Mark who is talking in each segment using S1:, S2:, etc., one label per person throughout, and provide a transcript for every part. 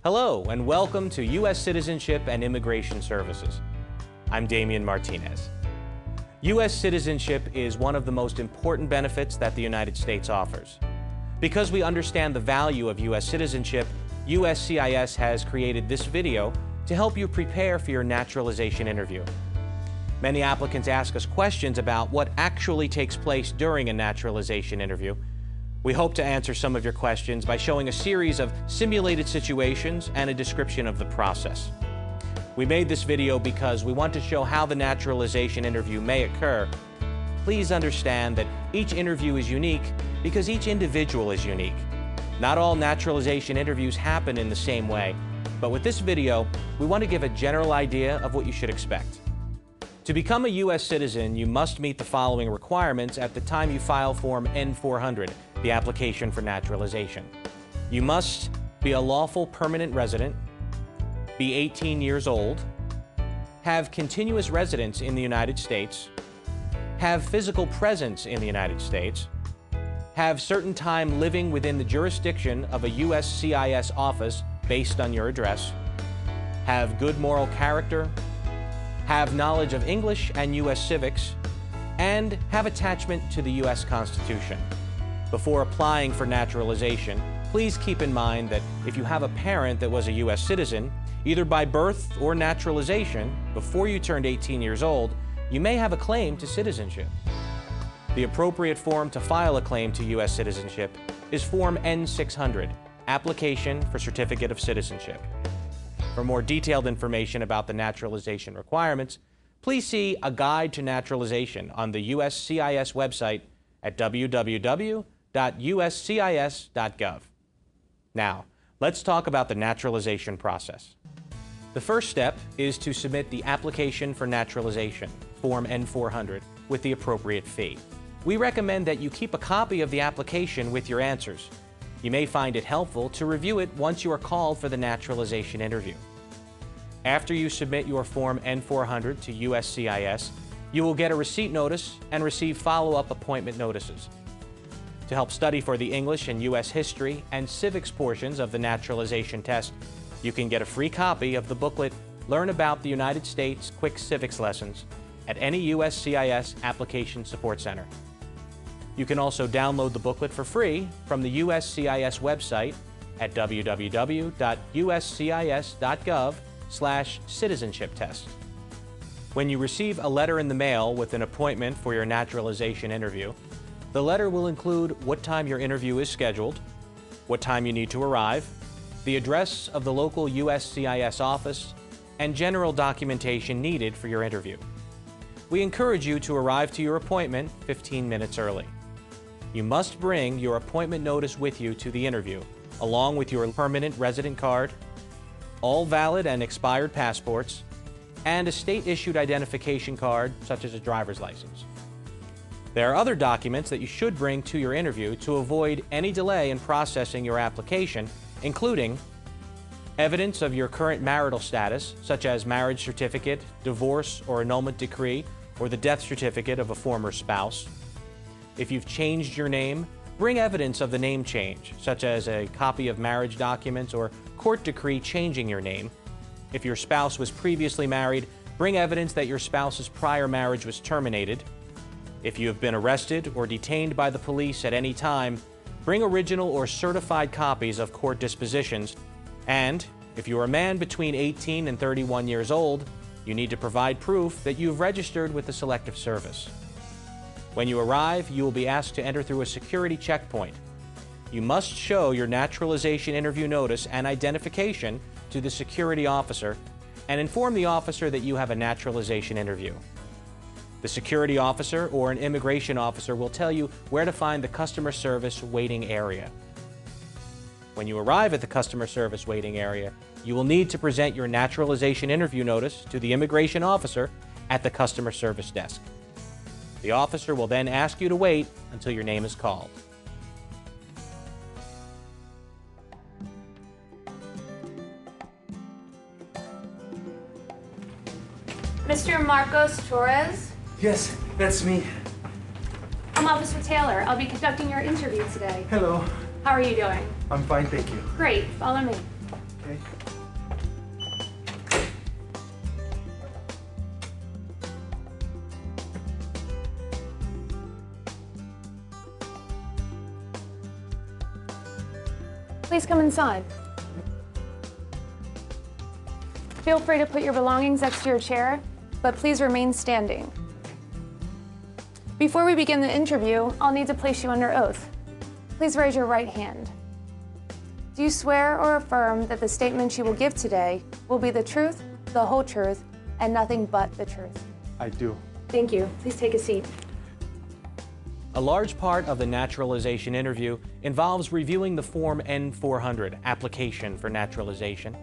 S1: Hello, and welcome to U.S. Citizenship and Immigration Services. I'm Damian Martinez. U.S. citizenship is one of the most important benefits that the United States offers. Because we understand the value of U.S. citizenship, USCIS has created this video to help you prepare for your naturalization interview. Many applicants ask us questions about what actually takes place during a naturalization interview. We hope to answer some of your questions by showing a series of simulated situations and a description of the process. We made this video because we want to show how the naturalization interview may occur. Please understand that each interview is unique because each individual is unique. Not all naturalization interviews happen in the same way, but with this video, we want to give a general idea of what you should expect. To become a U.S. citizen, you must meet the following requirements at the time you file Form N-400, the application for naturalization. You must be a lawful permanent resident, be 18 years old, have continuous residence in the United States, have physical presence in the United States, have certain time living within the jurisdiction of a USCIS office based on your address, have good moral character, have knowledge of English and U.S. civics, and have attachment to the U.S. Constitution. Before applying for naturalization, please keep in mind that if you have a parent that was a U.S. citizen, either by birth or naturalization, before you turned 18 years old, you may have a claim to citizenship. The appropriate form to file a claim to U.S. citizenship is Form N-600, Application for Certificate of Citizenship. For more detailed information about the naturalization requirements, please see A Guide to Naturalization on the USCIS website at www.uscis.gov. Now, let's talk about the naturalization process. The first step is to submit the application for naturalization, Form N-400, with the appropriate fee. We recommend that you keep a copy of the application with your answers. You may find it helpful to review it once you are called for the naturalization interview. After you submit your Form N-400 to USCIS, you will get a receipt notice and receive follow-up appointment notices. To help study for the English and U.S. history and civics portions of the naturalization test, you can get a free copy of the booklet Learn About the United States Quick Civics Lessons at any USCIS Application Support Center. You can also download the booklet for free from the USCIS website at www.uscis.gov/citizenship test. When you receive a letter in the mail with an appointment for your naturalization interview, the letter will include what time your interview is scheduled, what time you need to arrive, the address of the local USCIS office, and general documentation needed for your interview. We encourage you to arrive to your appointment 15 minutes early. You must bring your appointment notice with you to the interview, along with your permanent resident card, all valid and expired passports, and a state-issued identification card, such as a driver's license. There are other documents that you should bring to your interview to avoid any delay in processing your application, including evidence of your current marital status, such as marriage certificate, divorce or annulment decree, or the death certificate of a former spouse. If you've changed your name, bring evidence of the name change, such as a copy of marriage documents or court decree changing your name. If your spouse was previously married, bring evidence that your spouse's prior marriage was terminated. If you have been arrested or detained by the police at any time, bring original or certified copies of court dispositions. And if you are a man between 18 and 31 years old, you need to provide proof that you've registered with the Selective Service. When you arrive, you will be asked to enter through a security checkpoint. You must show your naturalization interview notice and identification to the security officer and inform the officer that you have a naturalization interview. The security officer or an immigration officer will tell you where to find the customer service waiting area. When you arrive at the customer service waiting area, you will need to present your naturalization interview notice to the immigration officer at the customer service desk. The officer will then ask you to wait until your name is called.
S2: Mr. Marcos Torres?
S3: Yes, that's me.
S2: I'm Officer Taylor. I'll be conducting your interview today.
S3: Hello.
S2: How are you doing?
S3: I'm fine, thank you.
S2: Great. Follow me.
S3: Okay.
S2: Please come inside. Feel free to put your belongings next to your chair, but please remain standing. Before we begin the interview, I'll need to place you under oath. Please raise your right hand. Do you swear or affirm that the statements you will give today will be the truth, the whole truth, and nothing but the truth?
S3: I do.
S2: Thank you. Please take a seat.
S1: A large part of the naturalization interview involves reviewing the Form N-400, application for naturalization,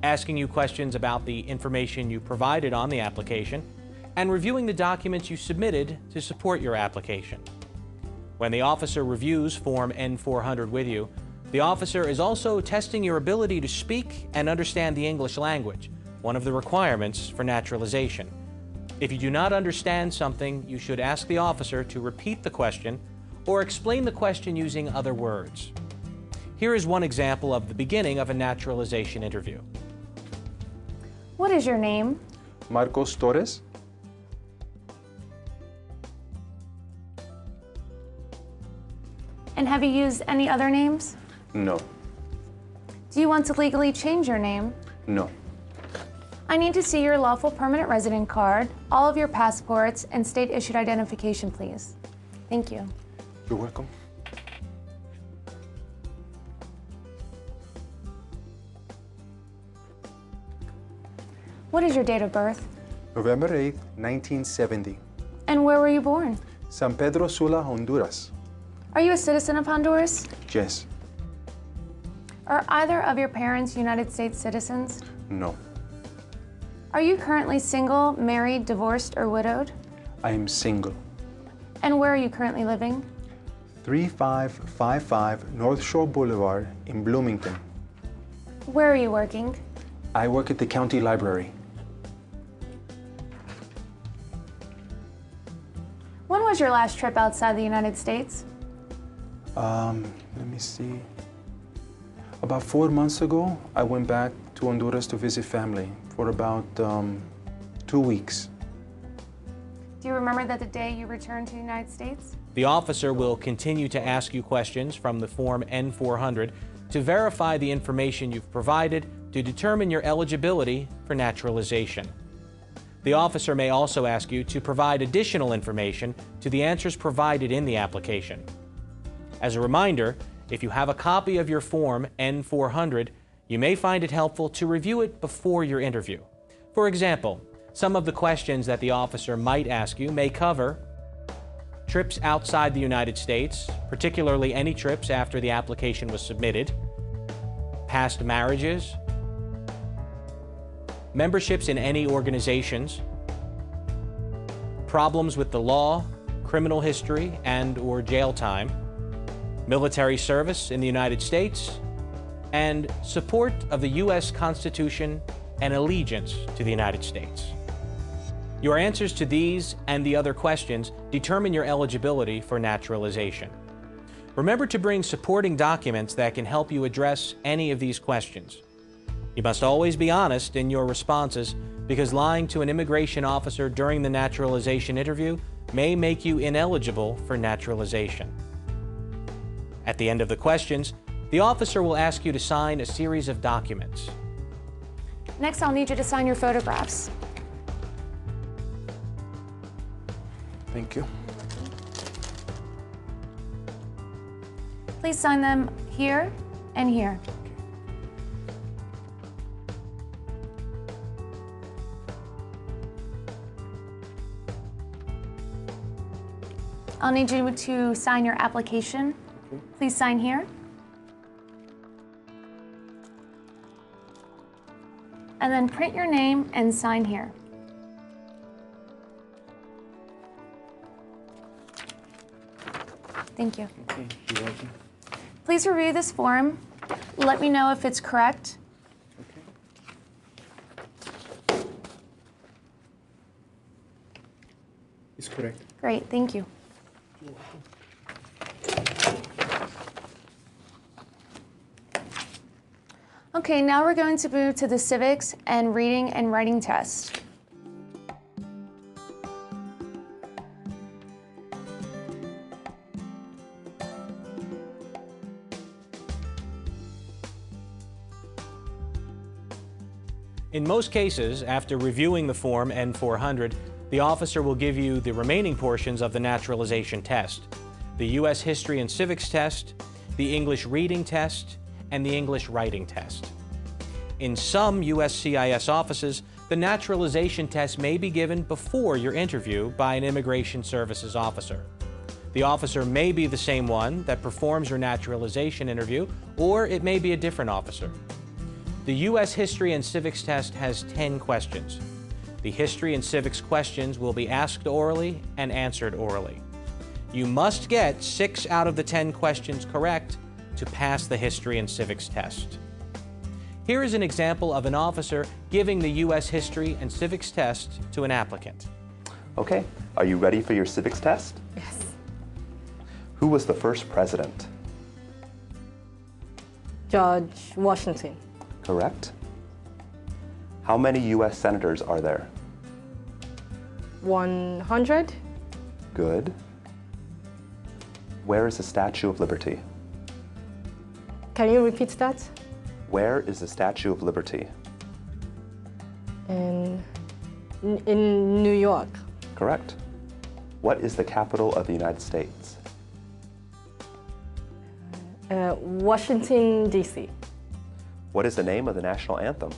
S1: asking you questions about the information you provided on the application, and reviewing the documents you submitted to support your application. When the officer reviews Form N-400 with you, the officer is also testing your ability to speak and understand the English language, one of the requirements for naturalization. If you do not understand something, you should ask the officer to repeat the question or explain the question using other words. Here is one example of the beginning of a naturalization interview.
S2: What is your name?
S3: Marcos Torres.
S2: And have you used any other names?
S3: No.
S2: Do you want to legally change your name?
S3: No.
S2: I need to see your lawful permanent resident card, all of your passports, and state-issued identification, please. Thank you.
S3: You're welcome.
S2: What is your date of birth?
S3: November 8th, 1970.
S2: And where were you born?
S3: San Pedro Sula, Honduras.
S2: Are you a citizen of Honduras?
S3: Yes.
S2: Are either of your parents United States citizens?
S3: No.
S2: Are you currently single, married, divorced, or widowed?
S3: I am single.
S2: And where are you currently living?
S3: 3555 North Shore Boulevard in Bloomington.
S2: Where are you working?
S3: I work at the county library.
S2: When was your last trip outside the United States?
S3: Let me see. About 4 months ago, I went back to Honduras to visit family for about 2 weeks.
S2: Do you remember the day you returned to the United States?
S1: The officer will continue to ask you questions from the Form N-400 to verify the information you've provided to determine your eligibility for naturalization. The officer may also ask you to provide additional information to the answers provided in the application. As a reminder, if you have a copy of your Form N-400, you may find it helpful to review it before your interview. For example, some of the questions that the officer might ask you may cover trips outside the United States, particularly any trips after the application was submitted, past marriages, memberships in any organizations, problems with the law, criminal history and/or jail time, military service in the United States, and support of the U.S. Constitution and allegiance to the United States. Your answers to these and the other questions determine your eligibility for naturalization. Remember to bring supporting documents that can help you address any of these questions. You must always be honest in your responses because lying to an immigration officer during the naturalization interview may make you ineligible for naturalization. At the end of the questions, the officer will ask you to sign a series of documents.
S2: Next, I'll need you to sign your photographs.
S3: Thank you.
S2: Please sign them here and here. I'll need you to sign your application. Please sign here. And then print your name and sign here. Thank you.
S3: Okay, you're welcome.
S2: Please review this form. Let me know if it's correct.
S3: Okay. It's correct.
S2: Great, thank you.
S3: You're welcome.
S2: Okay, now we're going to move to the civics and reading and writing test.
S1: In most cases, after reviewing the Form N-400, the officer will give you the remaining portions of the naturalization test: the U.S. History and Civics test, the English reading test, and the English writing test. In some USCIS offices, the naturalization test may be given before your interview by an Immigration Services officer. The officer may be the same one that performs your naturalization interview, or it may be a different officer. The U.S. History and Civics test has 10 questions. The History and Civics questions will be asked orally and answered orally. You must get 6 out of the 10 questions correct to pass the History and Civics test. Here is an example of an officer giving the U.S. History and Civics test to an applicant.
S4: Okay, are you ready for your civics test?
S5: Yes.
S4: Who was the first president?
S5: George Washington.
S4: Correct. How many U.S. senators are there?
S5: 100.
S4: Good. Where is the Statue of Liberty?
S5: Can you repeat that?
S4: Where is the Statue of Liberty?
S5: In New York.
S4: Correct. What is the capital of the United States?
S5: Washington, D.C.
S4: What is the name of the national anthem?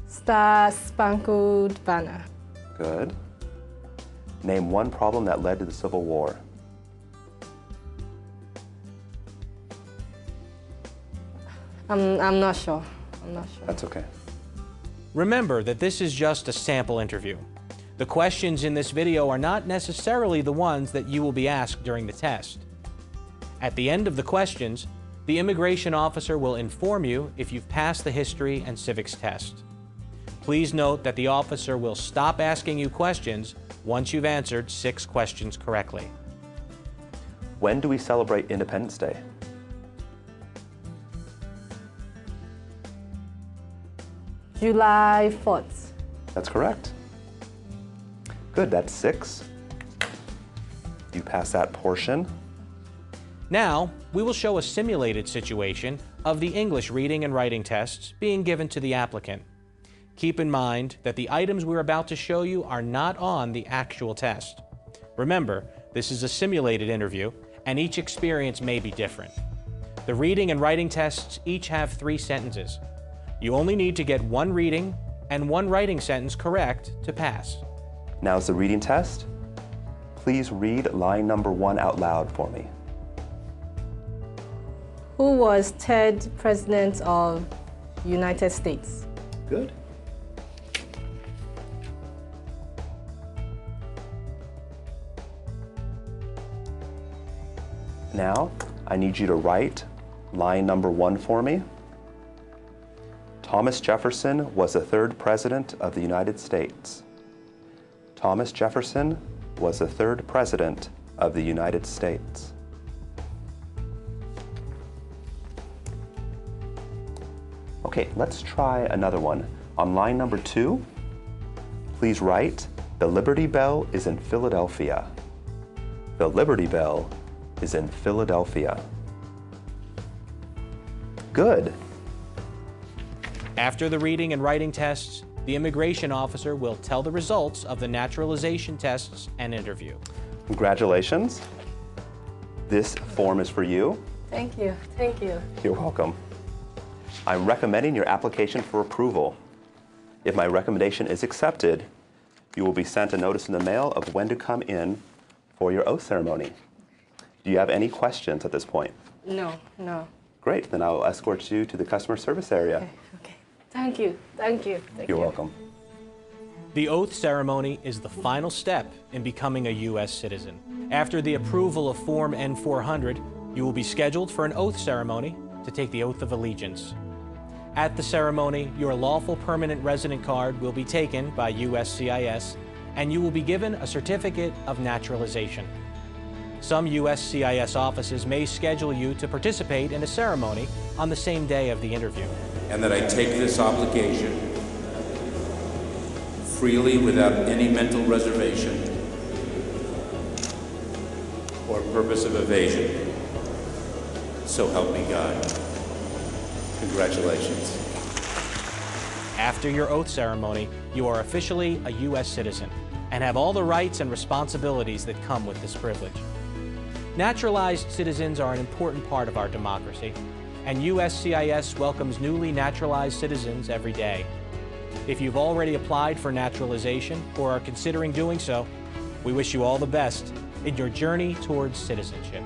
S5: Star Spangled Banner.
S4: Good. Name one problem that led to the Civil War.
S5: I'm not sure.
S4: That's okay.
S1: Remember that this is just a sample interview. The questions in this video are not necessarily the ones that you will be asked during the test. At the end of the questions, the immigration officer will inform you if you've passed the History and Civics test. Please note that the officer will stop asking you questions once you've answered 6 questions correctly.
S4: When do we celebrate Independence Day?
S5: July 4th.
S4: That's correct. Good, that's 6. You pass that portion.
S1: Now, we will show a simulated situation of the English reading and writing tests being given to the applicant. Keep in mind that the items we're about to show you are not on the actual test. Remember, this is a simulated interview, and each experience may be different. The reading and writing tests each have 3 sentences. You only need to get 1 reading and 1 writing sentence correct to pass.
S4: Now's the reading test. Please read line number 1 out loud for me.
S5: Who was 3rd President of United States?
S4: Good. Now, I need you to write line number 1 for me. Thomas Jefferson was the 3rd President of the United States. Thomas Jefferson was the 3rd President of the United States. Okay, let's try another one. On line number 2, please write, "The Liberty Bell is in Philadelphia." The Liberty Bell is in Philadelphia. Good.
S1: After the reading and writing tests, the immigration officer will tell the results of the naturalization tests and interview.
S4: Congratulations. This form is for you.
S5: Thank you. Thank you.
S4: You're welcome. I'm recommending your application for approval. If my recommendation is accepted, you will be sent a notice in the mail of when to come in for your oath ceremony. Do you have any questions at this point?
S5: No.
S4: Great, then I will escort you to the customer service area.
S5: Okay. Thank you.
S4: You're welcome.
S1: The oath ceremony is the final step in becoming a U.S. citizen. After the approval of Form N-400, you will be scheduled for an oath ceremony to take the oath of allegiance. At the ceremony, your lawful permanent resident card will be taken by USCIS, and you will be given a certificate of naturalization. Some USCIS offices may schedule you to participate in a ceremony on the same day of the interview.
S6: And that I take this obligation freely without any mental reservation or purpose of evasion. So help me God. Congratulations.
S1: After your oath ceremony, you are officially a U.S. citizen and have all the rights and responsibilities that come with this privilege. Naturalized citizens are an important part of our democracy, and USCIS welcomes newly naturalized citizens every day. If you've already applied for naturalization or are considering doing so, we wish you all the best in your journey towards citizenship.